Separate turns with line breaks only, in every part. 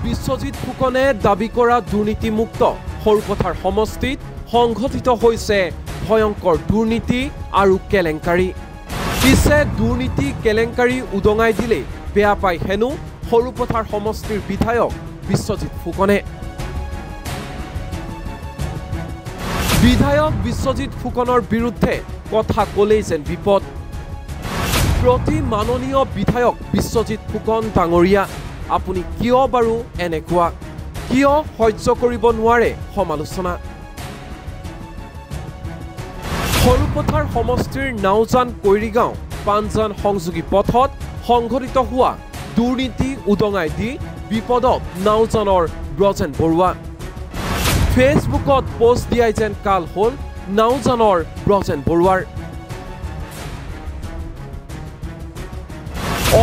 বিশ্বজিৎ ফুকনে দাবী কৰা দুৰ্নীতিমুক্ত সৰুপথাৰ সমষ্টিত সংঘটিত হৈছে ভয়ংকৰ দুৰ্নীতি আৰু কেলেংকাৰী। পিছে দুৰ্নীতি কেলেংকাৰী উদঙাই দিলে বেয়া পায় হেনো সৰুপথাৰ সমষ্টিৰ বিধায়ক বিশ্বজিৎ ফুকনে। বিধায়ক বিশ্বজিৎ ফুকনৰ বিৰুদ্ধে কথা ক'লেই যেন বিপদ। প্ৰতি মাননীয় বিধায়ক বিশ্বজিৎ ফুকন ডাঙৰীয়া, আপুনি কিয় বাৰু এনেকুৱা, কিয় সহ্য কৰিব নোৱাৰে সমালোচনা? সৰুপথাৰ সমষ্টিৰ নাওজান কৈৰিগাঁও পাঞ্জান সংযোগী পথত সংঘটিত হোৱা দুৰ্নীতি উদঙাই দি বিপদত নাওজানৰ ব্ৰজেন বৰুৱা। ফেচবুকত পোষ্ট দিয়াই যেন কাল হ'ল নাওজানৰ ব্ৰজেন বৰুৱাৰ।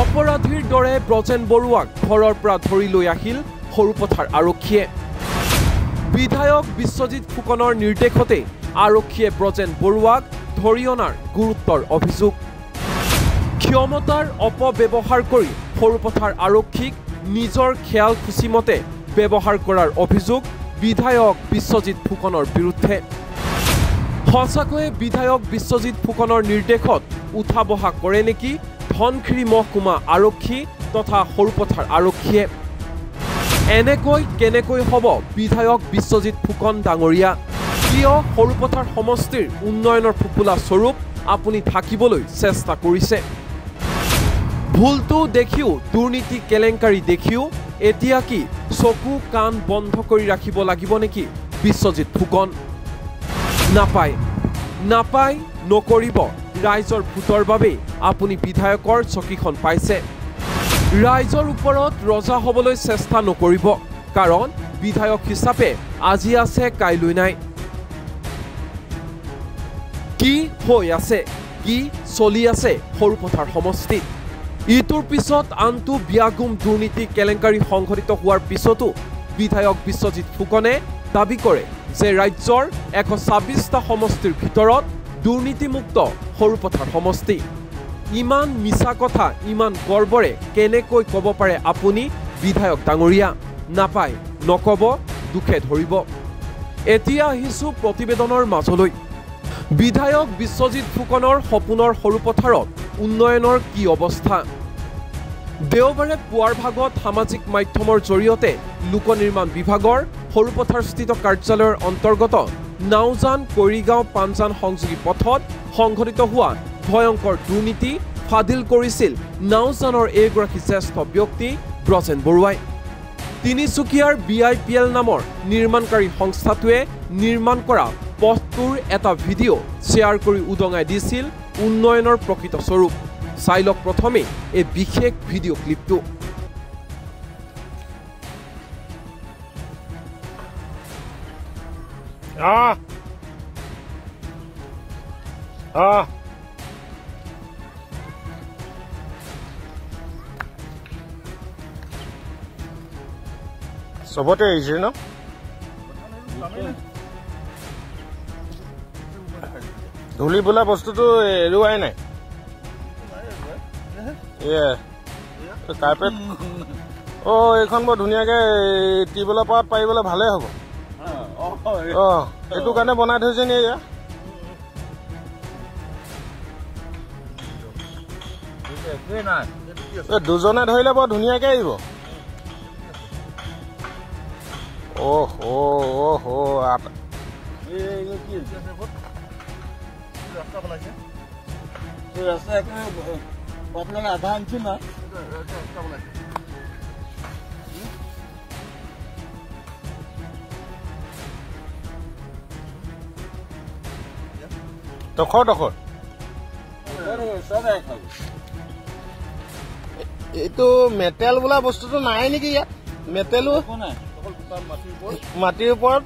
অপৰাধীৰ দৰে ব্ৰজেন বৰুৱাক ঘৰৰ পৰা ধৰি লৈ আহিল সৰুপথাৰ আৰক্ষীয়ে। বিধায়ক বিশ্বজিৎ ফুকনৰ নিৰ্দেশতে আৰক্ষীয়ে ব্ৰজেন বৰুৱাক ধৰি অনাৰ গুৰুত্বৰ অভিযোগ। ক্ষমতাৰ অপব্যৱহাৰ কৰি সৰুপথাৰ আৰক্ষীক নিজৰ খেয়াল খুচিমতে ব্যৱহাৰ কৰাৰ অভিযোগ বিধায়ক বিশ্বজিৎ ফুকনৰ বিৰুদ্ধে। সঁচাকৈয়ে বিধায়ক বিশ্বজিৎ ফুকনৰ নিৰ্দেশত উঠা বহা কৰে নেকি ধনশিৰি মহকুমা আৰক্ষী তথা সৰুপথাৰ আৰক্ষীয়ে? এনেকৈ কেনেকৈ হ'ব বিধায়ক বিশ্বজিৎ ফুকন ডাঙৰীয়া? কিয় সৰুপথাৰ সমষ্টিৰ উন্নয়নৰ ফুপুলা স্বৰূপ আপুনি থাকিবলৈ চেষ্টা কৰিছে? ভুলটো দেখিও, দুৰ্নীতি কেলেংকাৰী দেখিও এতিয়া কি চকু কাণ বন্ধ কৰি ৰাখিব লাগিব নেকি বিশ্বজিৎ ফুকন? নাপায়, নাপায়, নকৰিব। ৰাইজৰ ভোটৰ বাবে আপুনি বিধায়কৰ চকীখন পাইছে। ৰাইজৰ ওপৰত ৰজা হ'বলৈ চেষ্টা নকৰিব, কাৰণ বিধায়ক হিচাপে আজি আছে কাইলৈ নাই। কি হৈ আছে, কি চলি আছে সৰুপথাৰ সমষ্টিত? ইটোৰ পিছত আনটো বিয়াগুম দুৰ্নীতি কেলেংকাৰী সংঘটিত হোৱাৰ পিছতো বিধায়ক বিশ্বজিৎ ফুকনে দাবী কৰে যে ৰাজ্যৰ 126টা সমষ্টিৰ ভিতৰত দুৰ্নীতিমুক্ত সৰুপথাৰ সমষ্টি। ইমান মিছা কথা ইমান গৰ্বৰে কেনেকৈ ক'ব পাৰে আপুনি বিধায়ক ডাঙৰীয়া? নাপায়, নক'ব, দুখে ধৰিব। এতিয়া আহিছোঁ প্ৰতিবেদনৰ মাজলৈ। বিধায়ক বিশ্বজিৎ ফুকনৰ সপোনৰ সৰুপথাৰত উন্নয়নৰ কি অৱস্থা? দেওবাৰে পুৱাৰ ভাগত সামাজিক মাধ্যমৰ জৰিয়তে লোক নিৰ্মাণ বিভাগৰ সৰুপথাৰস্থিত কাৰ্যালয়ৰ অন্তৰ্গত নাওজান কৈৰিগাঁও পাঞ্জান সংযোগী পথত সংঘটিত হোৱা ভয়ংকৰ দুৰ্নীতি ফাদিল কৰিছিল নাওজানৰ এইগৰাকী জ্যেষ্ঠ ব্যক্তি ব্ৰজেন বৰুৱাই। তিনিচুকীয়াৰ BIPL নামৰ নিৰ্মাণকাৰী সংস্থাটোৱে নিৰ্মাণ কৰা পথটোৰ এটা ভিডিঅ' শ্বেয়াৰ কৰি উদঙাই দিছিল উন্নয়নৰ প্ৰকৃত স্বৰূপ। চাই লওক প্ৰথমে এই বিশেষ ভিডিঅ' ক্লিপটো।
চবতে আহিছে ন? ধূলি বোলা বস্তুটো এৰুৱাই নাই। কাৰ্পেট এইখন বৰ ধুনীয়াকে টিউবৱেলৰ পাৰত পাৰিবলৈ ভালেই হ'ব। এইটো কাৰণে বনাই থৈছে নি? দুজনে ধৰিলে বৰ ধুনীয়াকে আহিব।
আধা ইঞ্চি না
ডখৰ এইটো মেটেল বোলা বস্তুটো নাই নেকি ইয়াত? মেটেলো মাটিৰ ওপৰত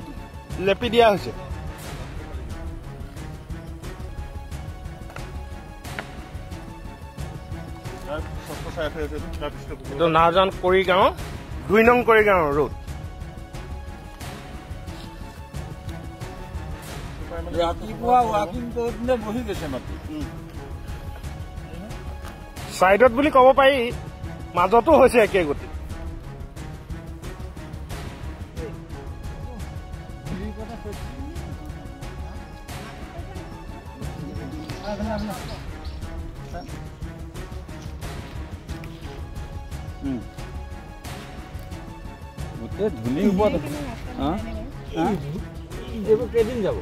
লেপি দিয়া হৈছে। এইটো নাওজান কৈৰিগাঁও 2 নং কৈৰিগাঁও ৰোড।
ৰাতিপুৱা ৱাকিং কৰোঁতে বহি গৈছে মাটি।
সাইডত বুলি ক'ব পাৰি, মাজতো হৈছে একে গতি।
গোটেই ধূলিৰ ওপৰত এইবোৰ কেইদিন যাব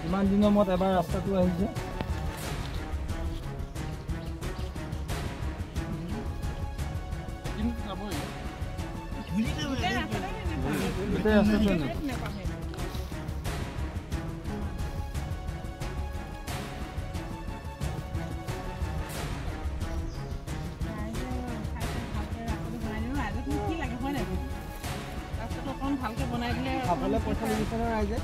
ইমান দিনৰ মূৰত এবাৰ ৰাস্তাটো আহিছে গোটেই ৰাস্তাটো
ভালকে বনাই দিলে
খাবলে পইচা লাগিছে না ৰাইজে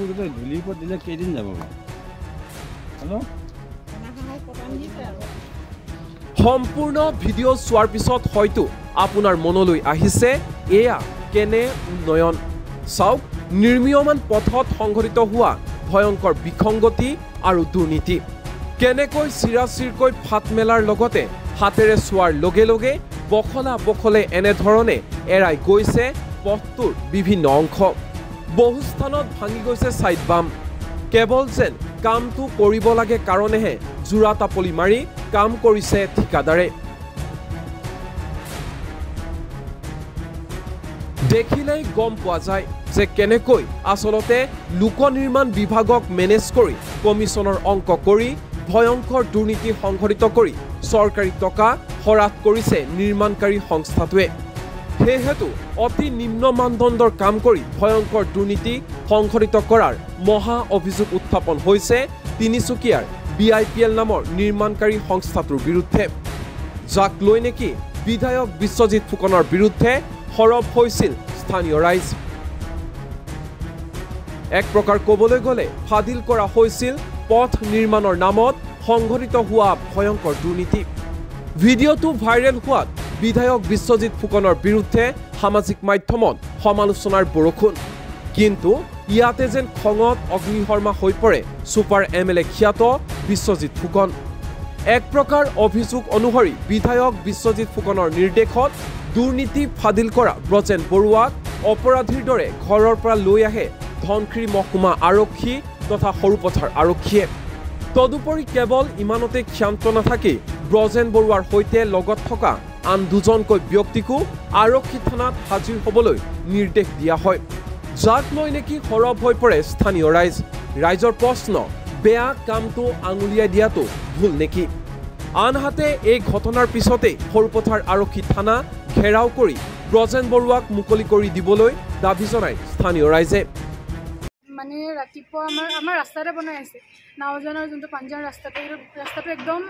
গোটেই ধূলিৰ ওপৰত দিলে কেইদিন যাব হেল্ল'
সম্পূৰ্ণ ভিডিঅ' চোৱাৰ পিছত হয়তো আপোনাৰ মনলৈ আহিছে এয়া কেনে উন্নয়ন চাওক নিৰ্মীয়মান পথত সংঘটিত হোৱা ভয়ংকৰ বিসংগতি আৰু দুৰ্নীতি কেনেকৈ চিৰাচিৰকৈ ফাট মেলাৰ লগতে হাতেৰে চোৱাৰ লগে লগে বখলা বখলে এনেধৰণে এৰাই গৈছে পথটোৰ বিভিন্ন অংশ বহু স্থানত ভাঙি গৈছে ছাইড বাম কেৱল যেন কামটো কৰিব লাগে কাৰণেহে জোৰা তাপলি মাৰি কাম কৰিছে ঠিকাদাৰে দেখিলেই গম পোৱা যায় যে কেনেকৈ আচলতে লোক নিৰ্মাণ বিভাগক মেনেজ কৰি কমিছনৰ অংক কৰি ভয়ংকৰ দুৰ্নীতি সংঘটিত কৰি চৰকাৰী টকা হৰাট কৰিছে নিৰ্মাণকাৰী সংস্থাটোৱে সেহেতু অতি নিম্ন মানদণ্ডৰ কাম কৰি ভয়ংকৰ দুৰ্নীতি সংঘটিত কৰাৰ মহা অভিযোগ উত্থাপন হৈছে তিনিচুকীয়াৰ BIPL নামৰ নিৰ্মাণকাৰী সংস্থাটোৰ বিৰুদ্ধে যাক লৈ নেকি বিধায়ক বিশ্বজিৎ ফুকনৰ বিৰুদ্ধে সৰব হৈছিল স্থানীয় ৰাইজ এক প্ৰকাৰ ক'বলৈ গ'লে ফাদিল কৰা হৈছিল পথ নিৰ্মাণৰ নামত সংঘটিত হোৱা ভয়ংকৰ দুৰ্নীতি ভিডিঅ'টো ভাইৰেল হোৱাত বিধায়ক বিশ্বজিৎ ফুকনৰ বিৰুদ্ধে সামাজিক মাধ্যমত সমালোচনাৰ বৰষুণ কিন্তু ইয়াতে যেন খঙত অগ্নিশৰ্মা হৈ পৰে ছুপাৰ MLA খ্যাত বিশ্বজিৎ ফুকন এক প্ৰকাৰ অভিযোগ অনুসৰি বিধায়ক বিশ্বজিৎ ফুকনৰ নিৰ্দেশত দুৰ্নীতি ফাদিল কৰা ব্ৰজেন বৰুৱাক অপৰাধীৰ দৰে ঘৰৰ পৰা লৈ আহে ধনশিৰি মহকুমা আৰক্ষী তথা সৰুপথাৰ আৰক্ষীয়ে তদুপৰি কেৱল ইমানতে ক্ষান্ত নাথাকি ব্ৰজেন বৰুৱাৰ সৈতে লগত থকা আন দুজনকৈ ব্যক্তিকো আৰক্ষী থানাত হাজিৰ হ'বলৈ নিৰ্দেশ দিয়া হয় যাক লৈ নেকি সৰব হৈ পৰে স্থানীয় ৰাইজৰ প্ৰশ্ন বেয়া কামটো আঙুলিয়াই দিয়াটো ভুল নেকি আনহাতে এই ঘটনাৰ পিছতে সৰুপথাৰ আৰক্ষী থানা ঘেৰাও কৰি ব্ৰজেন বৰুৱাক মুকলি কৰি দিবলৈ দাবী জনায় স্থানীয় ৰাইজে
মানে ৰাতিপুৱা আমাৰ ৰাস্তা এটা বনাই আছে নাওজানৰ যোনটো পাঞ্জাৰ ৰাস্তাটো একদম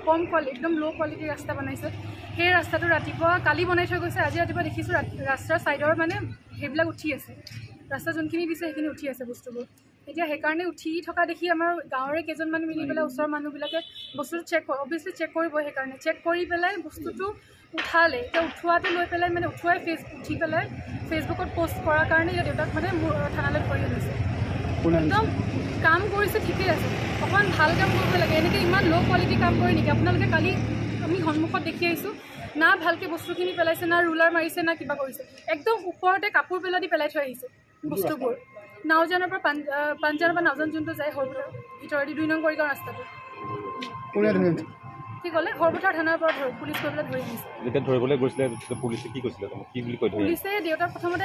কম কোৱালিটি একদম ল' কোৱালিটিৰ ৰাস্তা বনাইছে সেই ৰাস্তাটো ৰাতিপুৱা কালি বনাই থৈ গৈছে আজি ৰাতিপুৱা দেখিছোঁ ৰাস্তাৰ ছাইডৰ মানে সেইবিলাক উঠি আছে ৰাস্তা যোনখিনি দিছে সেইখিনি উঠি আছে বস্তুবোৰ এতিয়া সেইকাৰণে উঠি থকা দেখি আমাৰ গাঁৱৰে কেইজনমান মিলি পেলাই ওচৰৰ মানুহবিলাকে বস্তুটো অভিয়াছলি চেক কৰিব সেইকাৰণে চেক কৰি পেলাই বস্তুটো উঠালে এতিয়া উঠোৱাটো লৈ পেলাই মানে উঠুৱাই উঠি পেলাই ফেচবুকত পোষ্ট কৰাৰ কাৰণে ইয়াৰ দেউতাক মানে মোৰ থানালৈ ধৰি আনিছে একদম কাম কৰিছে ঠিকেই আছে অকণমান ভাল কাম কৰিব লাগে এনেকৈ ইমান ল' কোৱালিটি কাম কৰে নেকি আপোনালোকে কালি আমি সন্মুখত দেখি আহিছোঁ না ভালকৈ বস্তুখিনি পেলাইছে না ৰুলাৰ মাৰিছে না কিবা কৰিছে একদম ওপৰতে কাপোৰ পেলাই দি পেলাই থৈ আহিছে বস্তুবোৰ নাওজানৰ পৰা পাঞ্জাৰ বা নাওজান যোনটো যায় সৰুপথাৰ ভিতৰেদি 2 নং কৰিগাঁও ৰাস্তাটো কি ক'লে সৰুপথাৰ থানাৰ পৰা পুলিচ গৈ পেলাই ধৰি আহিছে
যেতিয়া ধৰিবলৈ গৈছিলে পুলিচে কি কৈছিলে কি বুলি কৈ
পুলিচে দেউতাক প্ৰথমতে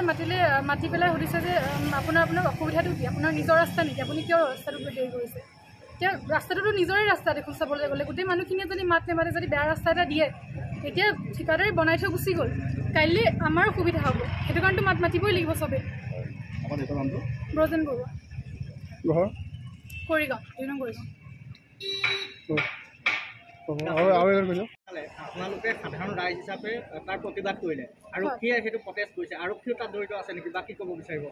মাতি পেলাই সুধিছে যে আপোনাৰ অসুবিধাটো কি আপোনাৰ নিজৰ ৰাস্তা নেকি আপুনি কিয় ৰাস্তাটো হেৰি কৰিছে এতিয়া ৰাস্তাটোতো নিজৰে ৰাস্তা দেখোন চাবলৈ গ'লে গোটেই মানুহখিনিয়ে যদি মাত নেমাতে যদি বেয়া ৰাস্তা এটা দিয়ে এতিয়া ঠিকাদাৰে বনাই থৈ গুচি গ'ল কাইলৈ আমাৰ অসুবিধা হ'ব সেইটো কাৰণেতো মাতিবই লাগিব চবেই ব্ৰজেন বৰুৱা কৰিগাঁও 2 নং কৰিগাঁও
আপোনালোকে সাধাৰণ ৰাইজ হিচাপে তাৰ প্ৰতিবাদ কৰিলে আৰক্ষীয়ে সেইটো প্ৰটেষ্ট কৰিছে আৰক্ষীও তাত জড়িত আছে নেকি বা কি ক'ব বিচাৰিব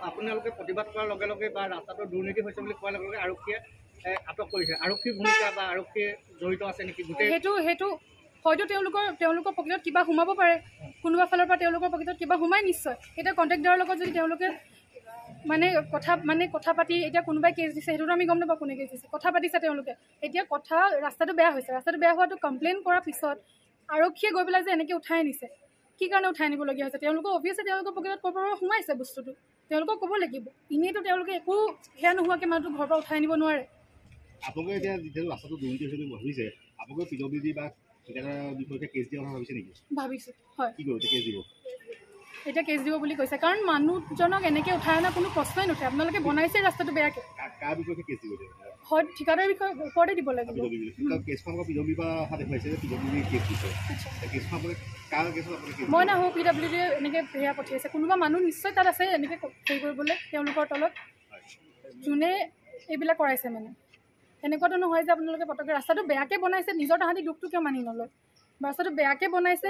আপোনালোকে প্ৰতিবাদ কৰাৰ লগে লগে বা ৰাস্তাটো দুৰ্নীতি হৈছে বুলি কোৱাৰ লগে লগে আৰক্ষীয়ে আটক কৰিছে আৰক্ষীৰ ভূমিকা বা আৰক্ষীয়ে জড়িত আছে নেকি গোটেই
সেইটো হয়তো তেওঁলোকৰ পকেটত কিবা সোমাব পাৰে কোনোবা ফালৰ পৰা তেওঁলোকৰ পকেটত কিবা সোমাই নিশ্চয় এতিয়া কণ্ট্ৰেক্টদাৰৰ লগত যদি তেওঁলোকে মানে কথা পাতি এতিয়া কোনোবাই কেছ দিছে সেইটোতো আমি গম নাপাওঁ কোনে কেছ দিছে কথা পাতিছে তেওঁলোকে এতিয়া ৰাস্তাটো বেয়া হৈছে ৰাস্তাটো বেয়া হোৱাটো কমপ্লেইন কৰাৰ পিছত আৰক্ষীয়ে গৈ পেলাই যে এনেকৈ উঠাই নিছে কি কাৰণে উঠাই নিবলগীয়া হৈছে তেওঁলোকৰ অভিয়াছলি তেওঁলোকৰ পকেটত ক'ৰ পৰা সোমাইছে বস্তুটো তেওঁলোকক ক'ব লাগিব এনেইতো তেওঁলোকে একো সেয়া নোহোৱাকৈ মানুহটো ঘৰৰ পৰা উঠাই নিব নোৱাৰে
আপোনালোকে এতিয়া যিহেতু ৰাস্তাটো দুৰ্নীতি হৈছে বুলি ভাবিছে আপোনালোকে পিডব্লিউডি বা ঠিকাদাৰৰ বিষয়ে কেছ দিয়া কথা ভাবিছে নেকি
ভাবিছোঁ হয়
কি কৰিব কেছ দিব
এতিয়া কেছ দিব বুলি কৈছে কাৰণ মানুহজনক এনেকৈ উঠাই অনা কোনো প্ৰশ্নই নুঠে আপোনালোকে বনাইছে ৰাস্তাটো বেয়াকৈ
কাৰ বিষয়ে কেছ দিব
হয় ঠিকাদাৰ বিষয়ে ওপৰতে দিব লাগিব
কেছখন পিডব্লিউডি পৰা অহা দেখুৱাইছে যে পিডব্লিউডি কেছ দিছে কেছখন আপুনি কাৰ কেছত আপুনি
মই নাহোঁ পিডব্লিউডিয়ে এনেকৈ সেয়া পঠিয়াইছে কোনোবা মানুহ নিশ্চয় তাত আছে এনেকৈ হেৰি কৰিবলৈ তেওঁলোকৰ তলত যোনে এইবিলাক কৰাইছে মানে এনেকুৱাতো নহয় যে আপোনালোকে পটককৈ ৰাস্তাটো বেয়াকৈ বনাইছে নিজৰ তাহাঁতি দুখটো কিয় মানি নলয় ৰাস্তাটো বেয়াকৈ বনাইছে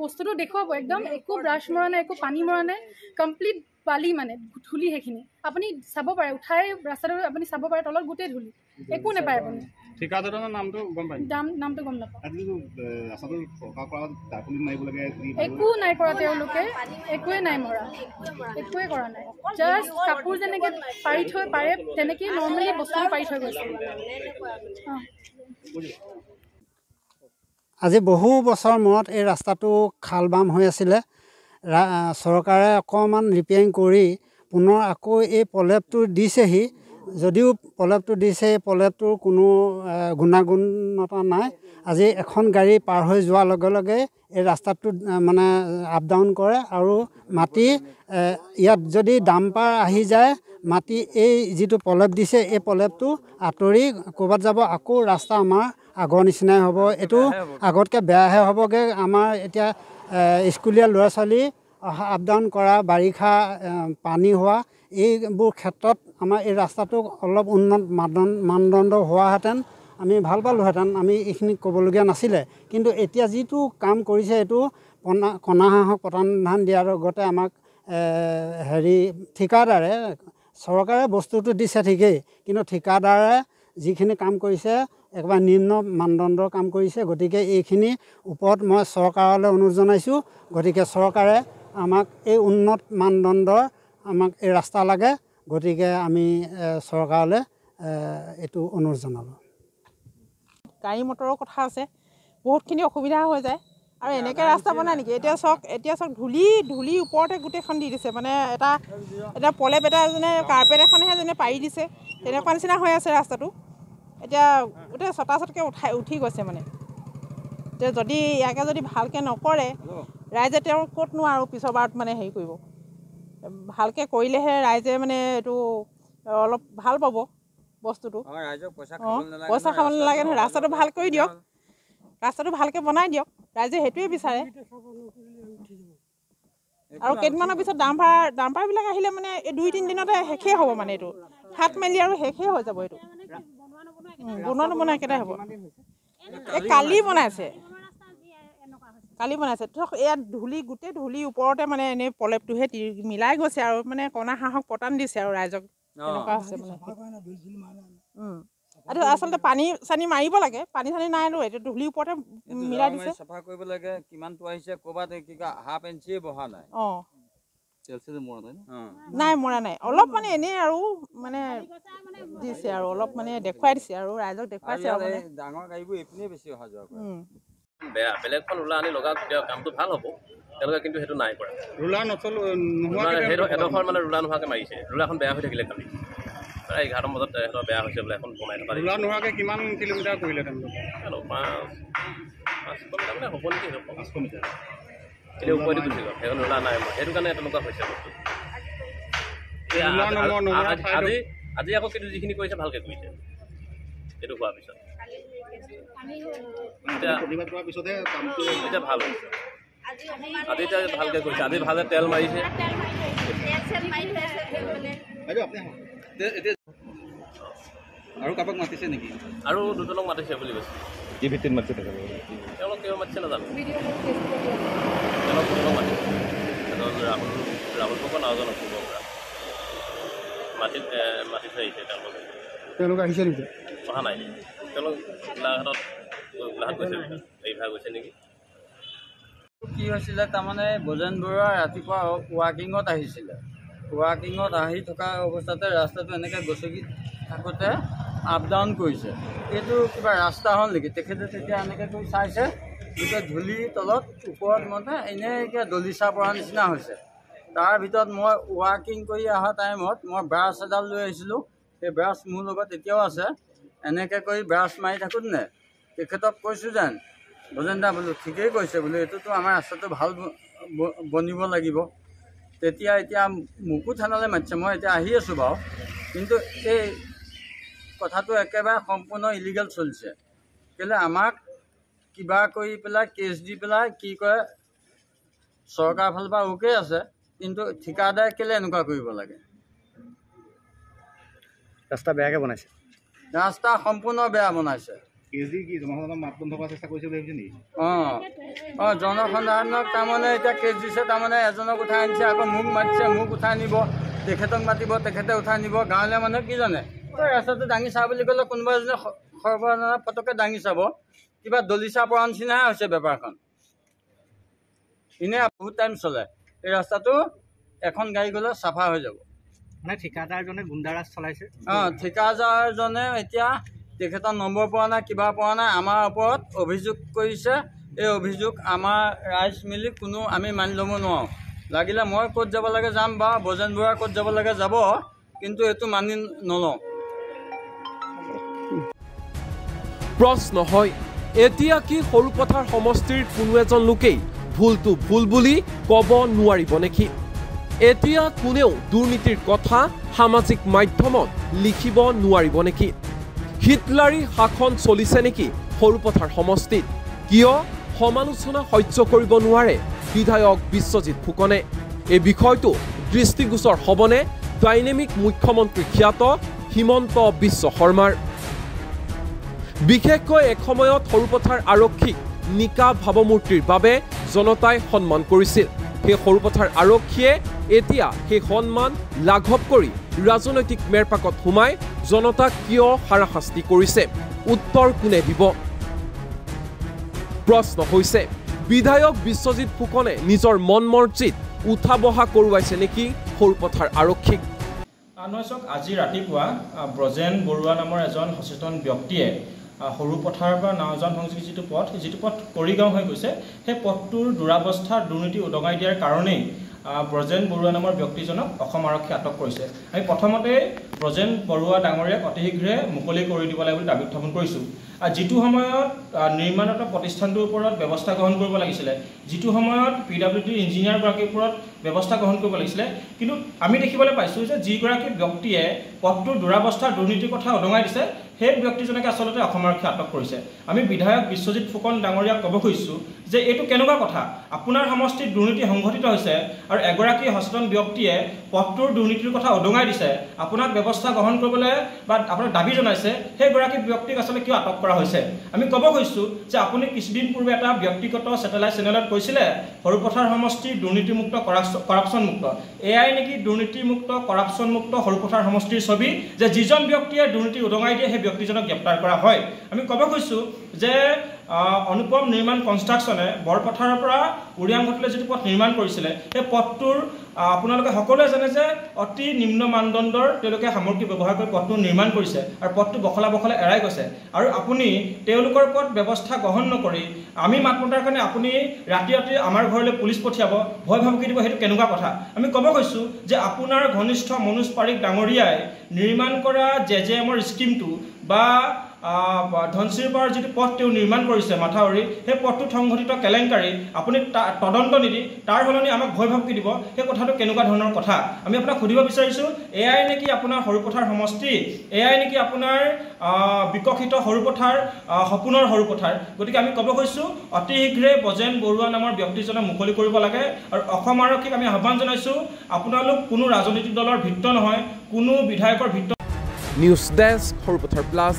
বস্তুটো দেখুৱাব একদম একো ব্ৰাছ মৰা নাই একো পানী মৰা নাই কমপ্লিট বালি মানে ধূলি সেইখিনি আপুনি চাব পাৰে উঠাই ৰাস্তাটো আপুনি চাব পাৰে তলত গোটেই ধূলি একো নাপায় আপুনি
ঠিকাদাৰৰ নামটো গম পায়
নামটো গম নাপাওঁ
ৰাস্তাটো পকা কৰা দাপলি মাৰিব লাগে
একো নাই কৰা তেওঁলোকে একোৱে নাই মৰা একোৱে কৰা নাই জাষ্ট কাপোৰ যেনেকৈ পাৰি থৈ পাৰে তেনেকৈ নৰ্মেলি বস্তুটো পাৰি থৈ গৈছে
আজি বহু বছৰ মূৰত এই ৰাস্তাটো খাল বাম হৈ আছিলে চৰকাৰে অকণমান ৰিপেয়াৰিং কৰি পুনৰ আকৌ এই প্ৰলেপটো দিছেহি যদিও প্ৰলেপটো দিছে এই প্ৰলেপটোৰ কোনো গুণাগুণতা নাই আজি এখন গাড়ী পাৰ হৈ যোৱাৰ লগে লগে এই ৰাস্তাটোত মানে আপ ডাউন কৰে আৰু মাটি ইয়াত যদি ডাম্পাৰ আহি যায় মাটি এই যিটো প্ৰলেপ দিছে এই প্ৰলেপটো আঁতৰি ক'ৰবাত যাব আকৌ ৰাস্তা আমাৰ আগৰ নিচিনাই হ'ব এইটো আগতকৈ বেয়াহে হ'বগৈ আমাৰ এতিয়া স্কুলীয়া ল'ৰা ছোৱালী অহা আপ ডাউন কৰা বাৰিষা পানী হোৱা এইবোৰ ক্ষেত্ৰত আমাৰ এই ৰাস্তাটো অলপ উন্নত মানদণ্ড হোৱাহেঁতেন আমি ভাল পালোঁহেঁতেন আমি এইখিনি ক'বলগীয়া নাছিলে কিন্তু এতিয়া যিটো কাম কৰিছে এইটো কণা হাঁহক পতান ধান দিয়াৰ লগতে আমাক হেৰি ঠিকাদাৰে চৰকাৰে বস্তুটো দিছে ঠিকেই কিন্তু ঠিকাদাৰে যিখিনি কাম কৰিছে একেবাৰে নিম্ন মানদণ্ডৰ কাম কৰিছে গতিকে এইখিনি ওপৰত মই চৰকাৰলৈ অনুৰোধ জনাইছোঁ গতিকে চৰকাৰে আমাক এই উন্নত মানদণ্ডৰ আমাক এই ৰাস্তা লাগে গতিকে আমি চৰকাৰলৈ এইটো অনুৰোধ জনালোঁ
গাড়ী মটৰৰ কথা আছে বহুতখিনি অসুবিধা হৈ যায় আৰু এনেকৈ ৰাস্তা বনায় নেকি এতিয়া চাওক ধূলি ওপৰতে গোটেইখন দি দিছে মানে এটা প্ৰলেপ এটা যেনে কাৰ্পেট এখনেহে যেনে পাৰি দিছে তেনেকুৱা নিচিনা হৈ আছে ৰাস্তাটো এতিয়া গোটেই চটাচটকৈ উঠি গৈছে মানে এতিয়া যদি ইয়াকে যদি ভালকৈ নকৰে ৰাইজে তেওঁৰ ক'তনো আৰু পিছৰবাৰত মানে হেৰি কৰিব ভালকৈ কৰিলেহে ৰাইজে মানে এইটো অলপ ভাল পাব বস্তুটো পইচা খাব নালাগে নহয় ৰাস্তাটো ভাল কৰি দিয়ক ৰাস্তাটো ভালকৈ বনাই দিয়ক ৰাইজে সেইটোৱে বিচাৰে আৰু কেইদিনমানৰ পিছত ডাম্পাৰবিলাক আহিলে মানে এই 2-3 দিনতে শেষেই হ'ব মানে এইটো হাত মেলি আৰু শেষেই হৈ যাব এইটো বনোৱা নবনাই একেটাই হ'ব এই কালি বনাইছে ধৰক ইয়াত গোটেই ধূলি ওপৰতে মানে এনেই প্ৰলেপটোহে মিলাই গৈছে আৰু মানে কণা হাঁহক পতান দিছে আৰু ৰাইজক তেনেকুৱা হৈছে মানে এইটো আচলতে পানী চানী মাৰিব লাগে পানী চানী নাই আৰু এইটো ধূলিৰ ওপৰতে মিলাই দিছে
চাফা কৰিব লাগে কিমানটো আহিছে ক'ৰবাত কি হাফ ইঞ্চিয়ে বহা নাই
নাই মৰা নাই অলপ মানে এনেই আৰু মানে দিছে আৰু অলপ মানে দেখুৱাই দিছে আৰু ৰাইজক দেখুৱাইছে আৰু
ডাঙৰ গাড়ীবোৰ এইপিনে বেছি অহা যোৱা কৰে
বেয়া বেলেগখন ৰুলাৰ আনি লগাওক তেতিয়া কামটো ভাল হ'ব তেওঁলোকে কিন্তু সেইটো নাই কৰা
ৰুলাৰ
সেইটো এডোখৰ মানে ৰুলাৰ নোহোৱাকৈ মাৰিছে ৰুলাৰখন বেয়া হৈ থাকিলে কালি প্ৰায় 11 বজাত সিহঁতৰ বেয়া হৈছে বোলে এখন বনাই থকা
ৰুলাৰ নোহোৱাকৈ কিমান কিলোমিটাৰ কৰিলে তেওঁলোকে
5 কিলোমিটাৰ মানে হ'ব নেকি 5 কিলোমিটাৰ এতিয়া ওপৰতে গুচি গ'ল সেইখন ৰুলাৰ নাই সেইটো কাৰণে তেনেকুৱা হৈছে বস্তু আজি আকৌ কিন্তু যিখিনি কৰিছে ভালকৈ কৰিছে সেইটো হোৱাৰ পিছত এতিয়া ভাল হৈছে আজি এতিয়া ভালকৈ কৰিছে আজি ভালে তেল মাৰিছে
আৰু কাৰোবাক মাতিছে নেকি
আৰু দুজনক মাতিছে বুলি কৈছে
কি ভিত্তিত মাতিছে
তেওঁলোক কিয় মাতিছে নাজানো তেওঁলোক দুজনক মাতিছে ৰাহুল ফুকন আৰু এজন অসমৰ পৰা মাতি থৈ আহিছে
তেওঁলোকে আহিছে নেকি
অহা নাই তেওঁলোক গোলাঘাটত গৈছে এইভাগ গৈছে নেকি
কি হৈছিলে তাৰমানে বজেন বৰুৱা ৰাতিপুৱা ৱাকিঙত আহিছিলে ৱাকিঙত আহি থকা অৱস্থাতে ৰাস্তাটো এনেকৈ গছকি থাকোঁতে আপ ডাউন কৰিছে। এইটো কিবা ৰাস্তা হ'ল নেকি? তেখেতে তেতিয়া এনেকৈ কৰি চাইছে, গোটেই ধূলি তলত ওপৰত মানে এনেকৈ দলিচা পৰা নিচিনা হৈছে। তাৰ ভিতৰত মই ৱাকিং কৰি অহা টাইমত মই ব্ৰাছ এডাল লৈ আহিছিলোঁ, সেই ব্ৰাছ মোৰ লগত এতিয়াও আছে। এনেকৈ কৰি ব্ৰাছ মাৰি থাকোঁতে তেখেতক কৈছোঁ যেন ভজেন দা বোলো ঠিকেই কৈছে বোলো, এইটোতো আমাৰ ৰাস্তাটো ভাল বনিব লাগিব। এতিয়া মোকো থানালৈ মাতিছে, মই এতিয়া আহি আছোঁ বাৰু, কিন্তু এই কথাটো একেবাৰে সম্পূৰ্ণ ইলিগেল চলিছে। কেলৈ আমাক কিবা কৰি পেলাই কেছ দি পেলাই কি কৰে, চৰকাৰৰ ফালৰ পৰা অ'কে আছে, কিন্তু ঠিকাদাৰে কেলৈ এনেকুৱা কৰিব লাগে?
ৰাস্তা বেয়াকৈ বনাইছে,
ৰাস্তা সম্পূৰ্ণ বেয়া বনাইছে। জনসাধাৰণক তাৰমানে এতিয়া কেছ দিছে, তাৰমানে এজনক উঠাই আনিছে, আকৌ মোক মাতিছে, মোক উঠাই নিব, তেখেতক মাতিব, তেখেতে উঠাই নিব। গাঁৱলীয়া মানুহে কি জানে, ৰাস্তাটো দাঙি চা বুলি ক'লে কোনোবা এজনে সৰ্বসাধাৰণ পটককৈ দাঙি চাব। কিবা দলিচা পৰা নিচিনাহে হৈছে বেপাৰখন। এনেই বহুত টাইম চলে এই ৰাস্তাটো, এখন গাড়ী গ'লে চাফা হৈ যাব।
মানে ঠিকাদাৰজনে গুণ্ডাৰাজ চলাইছে।
ঠিকাদাৰজনে এতিয়া তেখেতৰ নম্বৰ পোৱা নাই, কিবা পোৱা নাই, আমাৰ ওপৰত অভিযোগ কৰিছে। এই অভিযোগ আমাৰ ৰাইজ মিলি কোনো আমি মানি ল'ব নোৱাৰোঁ। লাগিলে মই ক'ত যাব লাগে যাম, বা ভজেন বৰুৱা ক'ত যাব লাগে যাব, কিন্তু এইটো মানি নলওঁ।
প্ৰশ্ন হয়, এতিয়া কি সৰুপথাৰ সমষ্টিৰ কোনো এজন লোকেই ভুলটো ভুল বুলি ক'ব নোৱাৰিব নেকি? এতিয়া কোনেও দুৰ্নীতিৰ কথা সামাজিক মাধ্যমত লিখিব নোৱাৰিব নেকি? হিটলাৰী শাসন চলিছে নেকি সৰুপথাৰ সমষ্টিত? কিয় সমালোচনা সহ্য কৰিব নোৱাৰে বিধায়ক বিশ্বজিৎ ফুকনে? এই বিষয়টো দৃষ্টিগোচৰ হ'বনে ডাইনেমিক মুখ্যমন্ত্ৰী খ্যাত হিমন্ত বিশ্ব শৰ্মাৰ? বিশেষকৈ এসময়ত সৰুপথাৰ আৰক্ষীক নিকা ভাৱমূৰ্তিৰ বাবে জনতাই সন্মান কৰিছিল। সেই সৰুপথাৰ আৰক্ষীয়ে এতিয়া সেই সন্মান লাঘৱ কৰি ৰাজনৈতিক মেৰপাকত সোমাই জনতাক কিয় হাৰাশাস্তি কৰিছে? উত্তৰ কোনে দিব? প্ৰশ্ন হৈছে, বিধায়ক বিশ্বজিৎ ফুকনে নিজৰ মন মৰ্জিত উঠা বহা কৰোৱাইছে নেকি সৰুপথাৰ আৰক্ষীক?
আজি ৰাতিপুৱা ব্ৰজেন বৰুৱা নামৰ এজন সচেতন ব্যক্তিয়ে সৰুপথাৰৰ পৰা নাওজান সংযোগী যিটো পথ কৰিগাঁও হৈ গৈছে, সেই পথটোৰ দুৰাৱস্থা দুৰ্নীতি উদঙাই দিয়াৰ কাৰণেই ব্ৰজেন বৰুৱা নামৰ ব্যক্তিজনক অসম আৰক্ষীয়ে আটক কৰিছে। আমি প্ৰথমতে ব্ৰজেন বৰুৱা ডাঙৰীয়াক অতি শীঘ্ৰে মুকলি কৰি দিব লাগে বুলি দাবী উত্থাপন কৰিছোঁ। যিটো সময়ত নিৰ্মাণৰত প্ৰতিষ্ঠানটোৰ ওপৰত ব্যৱস্থা গ্ৰহণ কৰিব লাগিছিলে, যিটো সময়ত PWD ইঞ্জিনিয়াৰগৰাকীৰ ওপৰত ব্যৱস্থা গ্ৰহণ কৰিব লাগিছিলে, কিন্তু আমি দেখিবলৈ পাইছোঁ যে যিগৰাকী ব্যক্তিয়ে পথটোৰ দুৰাৱস্থা দুৰ্নীতিৰ কথা উদঙাই দিছে, সেই ব্যক্তিজনকে আচলতে অসম আৰক্ষীয়ে আটক কৰিছে। আমি বিধায়ক বিশ্বজিৎ ফুকন ডাঙৰীয়াক ক'ব খুজিছোঁ যে এইটো কেনেকুৱা কথা? আপোনাৰ সমষ্টিত দুৰ্নীতি সংঘটিত হৈছে আৰু এগৰাকী সচেতন ব্যক্তিয়ে পথটোৰ দুৰ্নীতিৰ কথা উদঙাই দিছে, আপোনাক ব্যৱস্থা গ্ৰহণ কৰিবলৈ বা আপোনাক দাবী জনাইছে, সেইগৰাকী ব্যক্তিক আচলতে কিয় আটক কৰা হৈছে? আমি ক'ব খুজিছোঁ যে আপুনি কিছুদিন পূৰ্বে এটা ব্যক্তিগত ছেটেলাইট চেনেলত কৈছিলে সৰুপথাৰ সমষ্টি দুৰ্নীতিমুক্ত কৰাপশ্যনমুক্ত। এয়াই নেকি দুৰ্নীতিমুক্ত কৰাপশ্যনমুক্ত সৰুপথাৰ সমষ্টিৰ ছবি, যে যিজন ব্যক্তিয়ে দুৰ্নীতি উদঙাই দিয়ে সেই ব্যক্তিজনক গ্ৰেপ্তাৰ কৰা হয়? আমি ক'ব খুজিছোঁ যে অনুপম নিৰ্মাণ কনষ্ট্ৰাকশ্যনে বৰপথাৰৰ পৰা উৰিয়ামঘাটলৈ যিটো পথ নিৰ্মাণ কৰিছিলে, সেই পথটোৰ আপোনালোকে সকলোৱে জানে যে অতি নিম্ন মানদণ্ডৰ তেওঁলোকে সামগ্ৰী ব্যৱহাৰ কৰি পথটো নিৰ্মাণ কৰিছে আৰু পথটো বখলা এৰাই গৈছে। আৰু আপুনি তেওঁলোকৰ ওপৰত ব্যৱস্থা গ্ৰহণ নকৰি আমি মাত মতাৰ কাৰণে আপুনি ৰাতি আমাৰ ঘৰলৈ পুলিচ পঠিয়াব, ভয় ভাবুকি দিব, সেইটো কেনেকুৱা কথা? আমি ক'ব কৈছোঁ যে আপোনাৰ ঘনিষ্ঠ মনোজ পাৰিক ডাঙৰীয়াই নিৰ্মাণ কৰা JJMৰ স্কিমটো বা ধনশিৰপাৰ যিটো পথ তেওঁ নিৰ্মাণ কৰিছে মাথাউৰি, সেই পথটোত সংঘটিত কেলেংকাৰী আপুনি তদন্ত নিদি তাৰ সলনি আমাক ভয় ভাবুকি দিব, সেই কথাটো কেনেকুৱা ধৰণৰ কথা? আমি আপোনাক সুধিব বিচাৰিছোঁ, এয়াই নেকি আপোনাৰ সৰুপথাৰ সমষ্টি? এয়াই নেকি আপোনাৰ বিকশিত সৰুপথাৰ, সপোনৰ সৰুপথাৰ? গতিকে আমি ক'ব খুজিছোঁ অতি শীঘ্ৰে ব্ৰজেন বৰুৱা নামৰ ব্যক্তিজনক মুকলি কৰিব লাগে। আৰু অসম আৰক্ষীক আমি আহ্বান জনাইছোঁ, আপোনালোক কোনো ৰাজনৈতিক দলৰ ভিত্ত নহয়, কোনো বিধায়কৰ ভিত্ত।
News desk, Sarupathar plus.